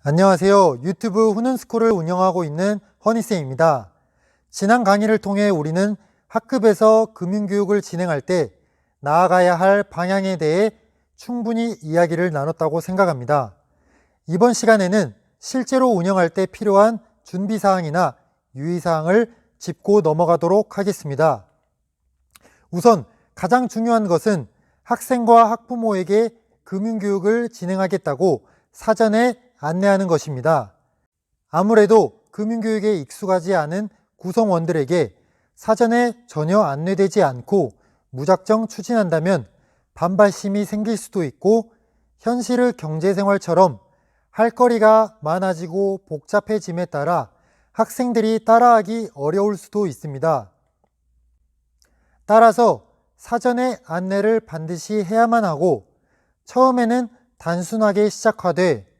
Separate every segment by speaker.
Speaker 1: 안녕하세요. 유튜브 훈훈스쿨을 운영하고 있는 허니쌤입니다. 지난 강의를 통해 우리는 학급에서 금융교육을 진행할 때 나아가야 할 방향에 대해 충분히 이야기를 나눴다고 생각합니다. 이번 시간에는 실제로 운영할 때 필요한 준비사항이나 유의사항을 짚고 넘어가도록 하겠습니다. 우선 가장 중요한 것은 학생과 학부모에게 금융교육을 진행하겠다고 사전에 안내하는 것입니다. 아무래도 금융교육에 익숙하지 않은 구성원들에게 사전에 전혀 안내되지 않고 무작정 추진한다면 반발심이 생길 수도 있고 현실의 경제생활처럼 할 거리가 많아지고 복잡해짐에 따라 학생들이 따라하기 어려울 수도 있습니다. 따라서 사전에 안내를 반드시 해야만 하고 처음에는 단순하게 시작하되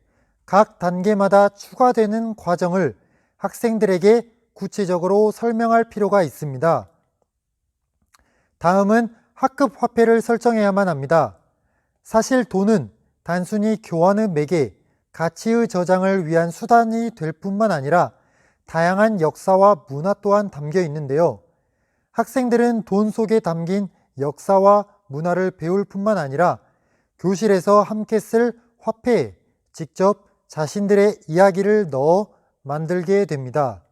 Speaker 1: 각 단계마다 추가되는 과정을 학생들에게 구체적으로 설명할 필요가 있습니다. 다음은 학급 화폐를 설정해야만 합니다. 사실 돈은 단순히 교환의 매개, 가치의 저장을 위한 수단이 될 뿐만 아니라 다양한 역사와 문화 또한 담겨 있는데요. 학생들은 돈 속에 담긴 역사와 문화를 배울 뿐만 아니라 교실에서 함께 쓸 화폐에 직접 자신들의 이야기를 넣어 만들게 됩니다.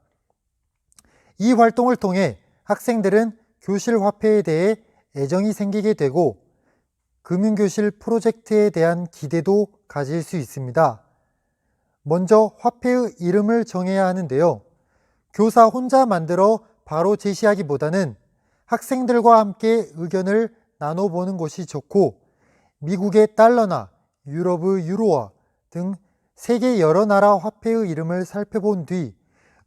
Speaker 1: 이 활동을 통해 학생들은 교실 화폐에 대해 애정이 생기게 되고 금융교실 프로젝트에 대한 기대도 가질 수 있습니다. 먼저 화폐의 이름을 정해야 하는데요. 교사 혼자 만들어 바로 제시하기보다는 학생들과 함께 의견을 나눠보는 것이 좋고 미국의 달러나 유럽의 유로화 등 세계 여러 나라 화폐의 이름을 살펴본 뒤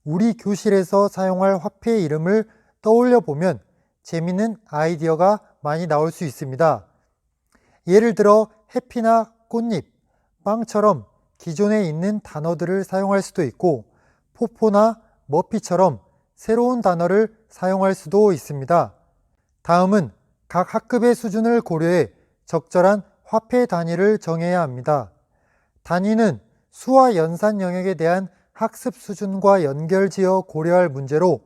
Speaker 1: 우리 교실에서 사용할 화폐의 이름을 떠올려 보면 재미있는 아이디어가 많이 나올 수 있습니다. 예를 들어 해피나 꽃잎, 빵처럼 기존에 있는 단어들을 사용할 수도 있고 포포나 머피처럼 새로운 단어를 사용할 수도 있습니다. 다음은 각 학급의 수준을 고려해 적절한 화폐 단위를 정해야 합니다. 단위는 수와 연산 영역에 대한 학습 수준과 연결지어 고려할 문제로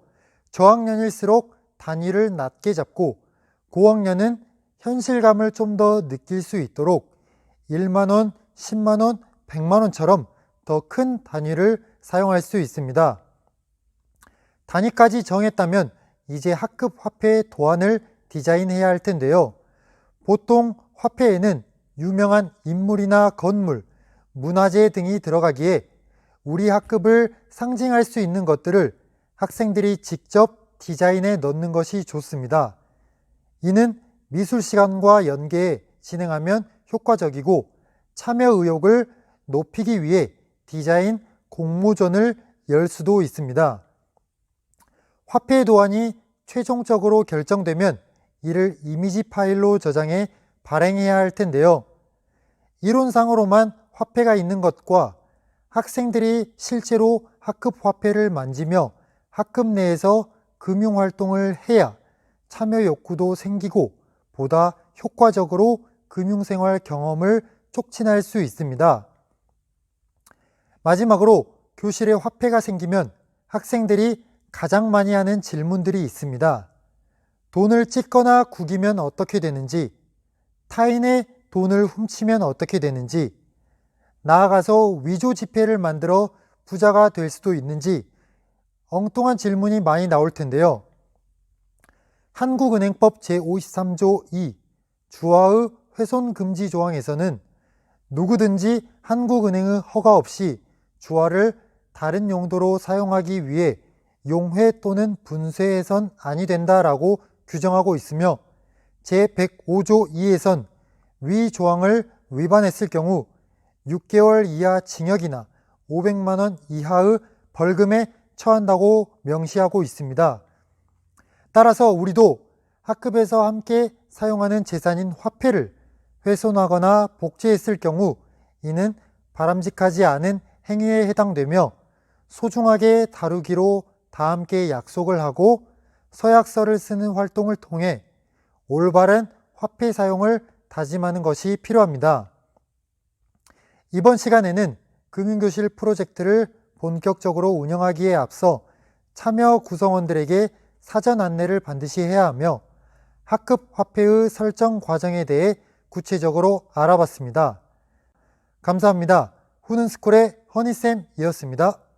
Speaker 1: 저학년일수록 단위를 낮게 잡고 고학년은 현실감을 좀 더 느낄 수 있도록 1만원, 10만원, 100만원처럼 더 큰 단위를 사용할 수 있습니다. 단위까지 정했다면 이제 학급 화폐의 도안을 디자인해야 할 텐데요. 보통 화폐에는 유명한 인물이나 건물, 문화재 등이 들어가기에 우리 학급을 상징할 수 있는 것들을 학생들이 직접 디자인해 넣는 것이 좋습니다. 이는 미술 시간과 연계해 진행하면 효과적이고 참여 의욕을 높이기 위해 디자인 공모전을 열 수도 있습니다. 화폐 도안이 최종적으로 결정되면 이를 이미지 파일로 저장해 발행해야 할 텐데요. 이론상으로만 화폐가 있는 것과 학생들이 실제로 학급 화폐를 만지며 학급 내에서 금융활동을 해야 참여 욕구도 생기고 보다 효과적으로 금융생활 경험을 촉진할 수 있습니다. 마지막으로 교실에 화폐가 생기면 학생들이 가장 많이 하는 질문들이 있습니다. 돈을 찢거나 구기면 어떻게 되는지, 타인의 돈을 훔치면 어떻게 되는지, 나아가서 위조 지폐를 만들어 부자가 될 수도 있는지 엉뚱한 질문이 많이 나올 텐데요. 한국은행법 제53조 2 주화의 훼손 금지 조항에서는 누구든지 한국은행의 허가 없이 주화를 다른 용도로 사용하기 위해 용회 또는 분쇄해선 아니 된다라고 규정하고 있으며 제105조 2에선 위 조항을 위반했을 경우 6개월 이하 징역이나 500만 원 이하의 벌금에 처한다고 명시하고 있습니다. 따라서 우리도 학급에서 함께 사용하는 재산인 화폐를 훼손하거나 복제했을 경우 이는 바람직하지 않은 행위에 해당되며 소중하게 다루기로 다 함께 약속을 하고 서약서를 쓰는 활동을 통해 올바른 화폐 사용을 다짐하는 것이 필요합니다. 이번 시간에는 금융교실 프로젝트를 본격적으로 운영하기에 앞서 참여 구성원들에게 사전 안내를 반드시 해야 하며 학급 화폐의 설정 과정에 대해 구체적으로 알아봤습니다. 감사합니다. 후는스쿨의 허니쌤이었습니다.